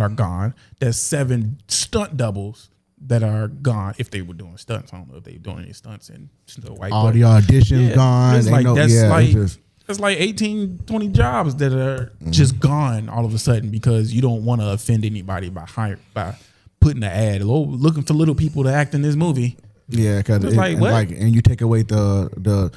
that are gone. There's 7 stunt doubles that are gone if they were doing stunts. I don't know if they were doing any stunts in Snow White. All the auditions gone. It's like, It's that's like 18, 20 jobs that are just gone all of a sudden because you don't want to offend anybody by putting an ad, looking for little people to act in this movie. Yeah, because and you take away the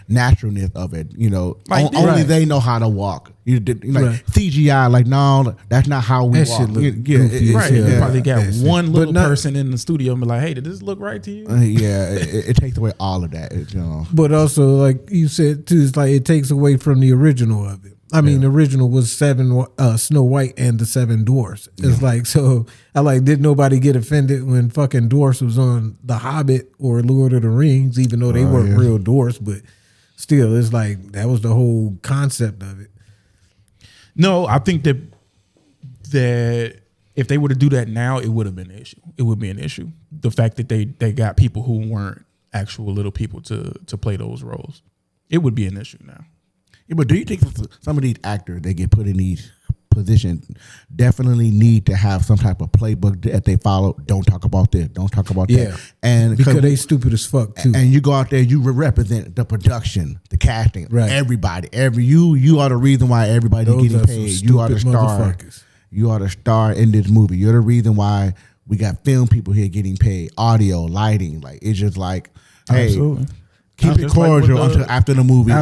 naturalness of it. You know, only they know how to walk. CGI, like, no, that's not how we walk. You probably got one little person in the studio and be like, hey, did this look right to you? It takes away all of that. But also, like you said too, it's like it takes away from the original of it. I mean, the original was Snow White and the 7 Dwarfs. It's like, so did nobody get offended when fucking dwarfs was on The Hobbit or Lord of the Rings, even though they weren't real dwarfs, but still, it's like, that was the whole concept of it. No, I think that if they were to do that now, it would have been an issue. It would be an issue. The fact that they got people who weren't actual little people to play those roles, it would be an issue now. Yeah, but do you think some of these actors that get put in these positions definitely need to have some type of playbook that they follow? Don't talk about this. Don't talk about that. And because they stupid as fuck too. And you go out there, you represent the production, the casting, everybody. You are the reason why everybody's getting paid. You are the star. You are the star in this movie. You're the reason why we got film people here getting paid, audio, lighting. Like, it's just like, hey. Absolutely. Keep it cordial until after the movie,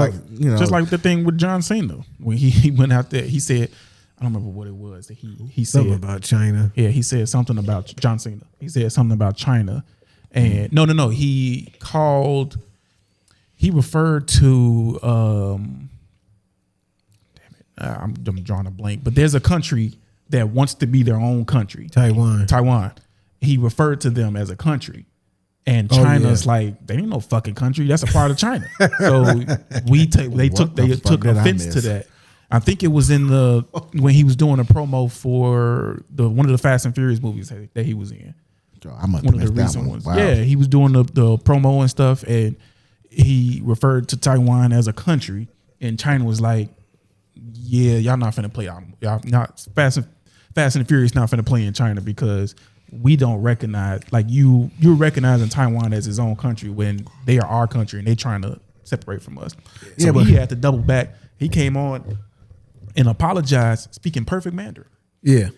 Just like the thing with John Cena when he went out there. He said, I don't remember what it was that he said something about China. Yeah, he said something about John Cena. He said something about China, and no. He referred to I'm drawing a blank, but there's a country that wants to be their own country. Taiwan. He referred to them as a country. And China's like, they ain't no fucking country. That's a part of China. So they took offense to that. I think it was when he was doing a promo for one of the Fast and Furious movies that he was in. One of the recent ones. Wow. Yeah, he was doing the promo and stuff, and he referred to Taiwan as a country, and China was like, yeah, y'all not finna play. Y'all not Fast and Furious not finna play in China because we don't recognize, like, you're recognizing Taiwan as his own country when they are our country and they trying to separate from us. So he had to double back. He came on and apologized, speaking perfect Mandarin. Yeah.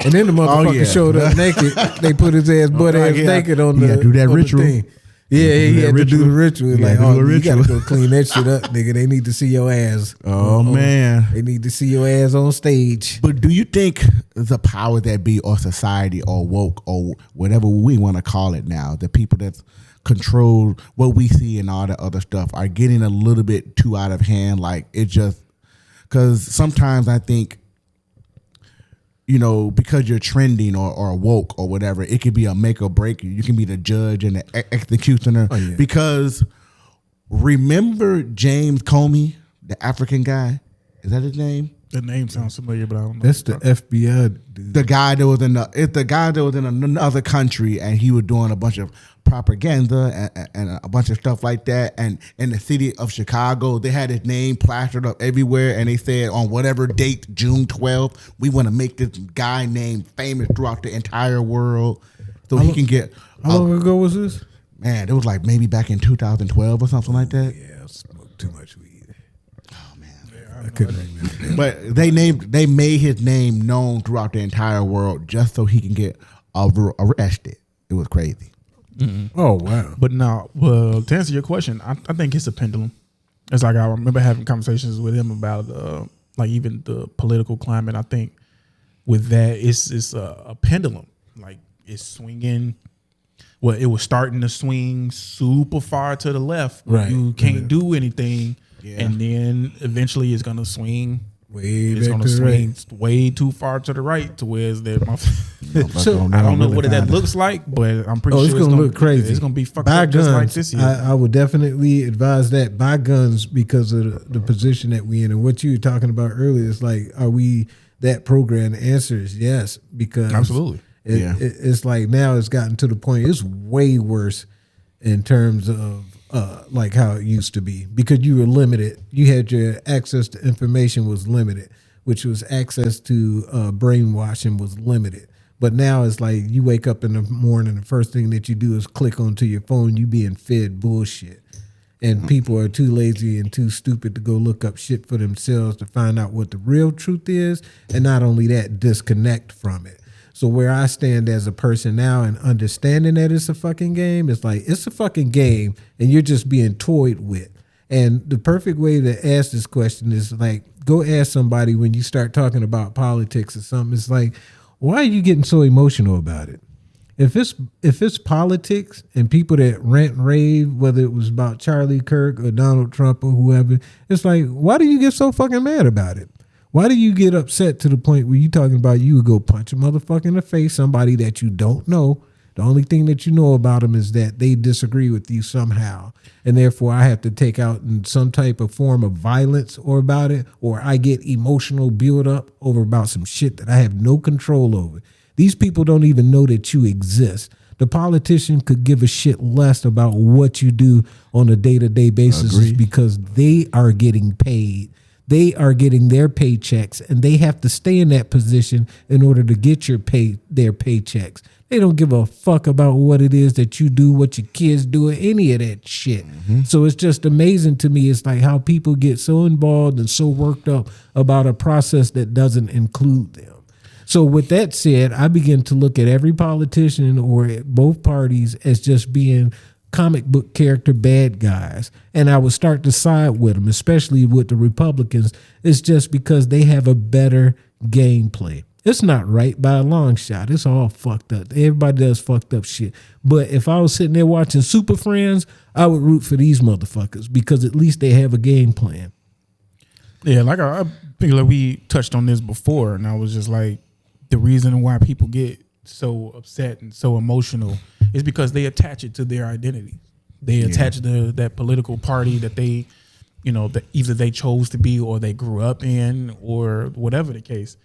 And then the motherfucker showed up naked. They put his butt ass naked on the do that ritual. Thing. Yeah, he had to do the ritual. Like, you gotta go clean that shit up, nigga. They need to see your ass. Oh, man. They need to see your ass on stage. But do you think the power that be, or society, or woke, or whatever we want to call it now, the people that control what we see and all that other stuff are getting a little bit too out of hand? Like, it just, because sometimes I think, because you're trending or woke or whatever, it could be a make or break. You can be the judge and the executioner. Oh, yeah. Because remember James Comey, the African guy? Is that his name? The name sounds familiar, but I don't know. That's the FBI dude. The guy that was in another country, and he was doing a bunch of propaganda and a bunch of stuff like that. And in the city of Chicago, they had his name plastered up everywhere, and they said on whatever date, June 12th, we want to make this guy name famous throughout the entire world, so he can get. How long ago was this? Man, it was like maybe back in 2012 or something like that. Yeah, I smoked too much weed. I couldn't remember. But they made his name known throughout the entire world just so he can get arrested. It was crazy. Mm-hmm. Oh wow! But now, to answer your question, I think it's a pendulum. It's like I remember having conversations with him about like even the political climate. I think with that, it's a pendulum. Like, it's swinging. Well, it was starting to swing super far to the left. Right. You can't do anything. Yeah. And then eventually it's going to swing way too far to the right to where so I don't know what that looks like, but I'm pretty sure it's going to look crazy. It's going to be fucked up just like this year. I would definitely advise that. Buy guns because of the position that we in. And what you were talking about earlier is like, are we that programmed? The answer is yes, because absolutely. It's like now it's gotten to the point it's way worse in terms of like how it used to be, because you were limited. You had your access to information was limited. which was access to brainwashing was limited. But now it's like you wake up in the morning, the first thing that you do is click onto your phone. You being fed bullshit, and people are too lazy and too stupid to go look up shit for themselves to find out what the real truth is. And not only that, disconnect from it. So where I stand as a person now and understanding that it's a fucking game, it's like it's a fucking game and you're just being toyed with. And the perfect way to ask this question is like, go ask somebody when you start talking about politics or something. It's like, why are you getting so emotional about it? If it's politics and people that rant and rave, whether it was about Charlie Kirk or Donald Trump or whoever, it's like, why do you get so fucking mad about it? Why do you get upset to the point where you talking about you would go punch a motherfucker in the face, somebody that you don't know? The only thing that you know about them is that they disagree with you somehow. And therefore I have to take out in some type of form of violence or about it, or I get emotional build up over about some shit that I have no control over. These people don't even know that you exist. The politician could give a shit less about what you do on a day-to-day basis because they are getting paid. They are getting their paychecks and they have to stay in that position in order to get their paychecks. They don't give a fuck about what it is that you do, what your kids do, or any of that shit. So it's just amazing to me. It's like how people get so involved and so worked up about a process that doesn't include them. So with that said, I begin to look at every politician or at both parties as just being comic book character bad guys, and I would start to side with them, especially with the Republicans. It's just because they have a better gameplay. It's not right by a long shot. It's all fucked up. Everybody does fucked up shit. But if I was sitting there watching Super Friends, I would root for these motherfuckers because at least they have a game plan. Yeah, like I think like we touched on this before, and I was just like, the reason why people get so upset and so emotional is because they attach it to their identity. They attach to that political party that they, that either they chose to be or they grew up in or whatever the case.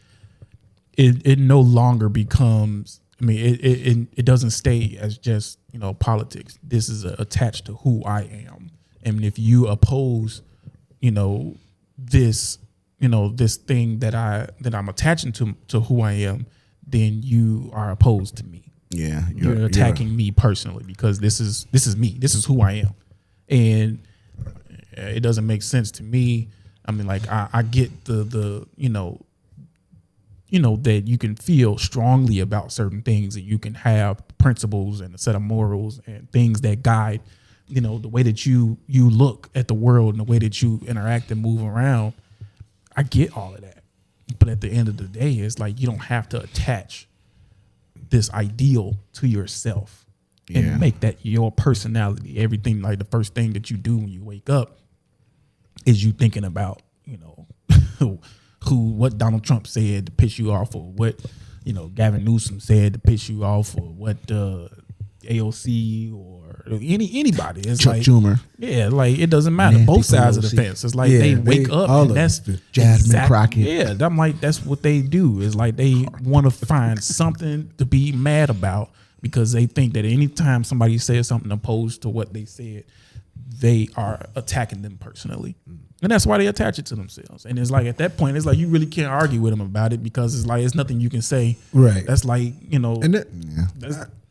It no longer becomes. I mean, it doesn't stay as just politics. This is attached to who I am, and if you oppose, this this thing that I'm attaching to who I am, then you are opposed to me. Yeah, you're attacking me personally because this is me. This is who I am, and it doesn't make sense to me. I mean, like I get the that you can feel strongly about certain things and you can have principles and a set of morals and things that guide, the way that you look at the world and the way that you interact and move around. I get all of that, but at the end of the day, it's like you don't have to attach this ideal to yourself and make that your personality. Everything, like the first thing that you do when you wake up is you thinking about what Donald Trump said to piss you off, or what Gavin Newsom said to piss you off, or what AOC or anybody. It's Chuck like Schumer. Yeah, like it doesn't matter. Nancy Both sides of the Pelosi. fence. It's like they wake up and that's Jasmine Crockett. Yeah, I'm like, that's what they do. It's like they want to find something to be mad about because they think that anytime somebody says something opposed to what they said, they are attacking them personally. And that's why they attach it to themselves. And it's like at that point, it's like you really can't argue with them about it because it's like it's nothing you can say. Right. That's like, And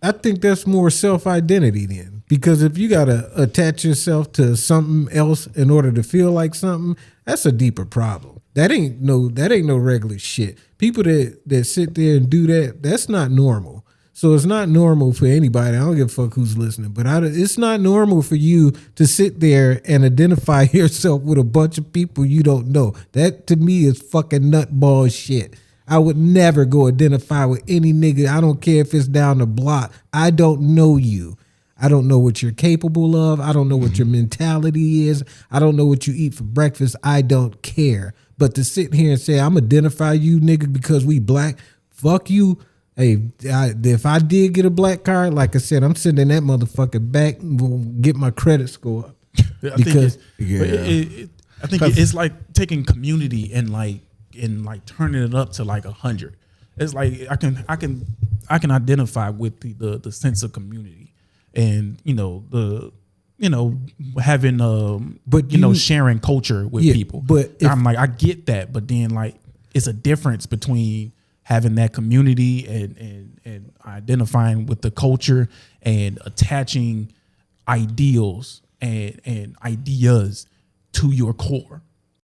I think that's more self-identity then. Because if you gotta attach yourself to something else in order to feel like something, that's a deeper problem. That ain't no regular shit. People that sit there and do that, that's not normal. So it's not normal for anybody. I don't give a fuck who's listening, but it's not normal for you to sit there and identify yourself with a bunch of people you don't know. That to me is fucking nutball shit. I would never go identify with any nigga. I don't care if it's down the block. I don't know you. I don't know what you're capable of. I don't know what your mentality is. I don't know what you eat for breakfast. I don't care. But to sit here and say, I'm identify you nigga because we black, fuck you. Hey, if I did get a black card, like I said, I'm sending that motherfucker back and get my credit score up. I think it's like taking community and turning it up to like 100. It's like I can identify with the sense of community and having sharing culture with people. But I'm like, I get that, but then like it's a difference between having that community and identifying with the culture and attaching ideals and ideas to your core.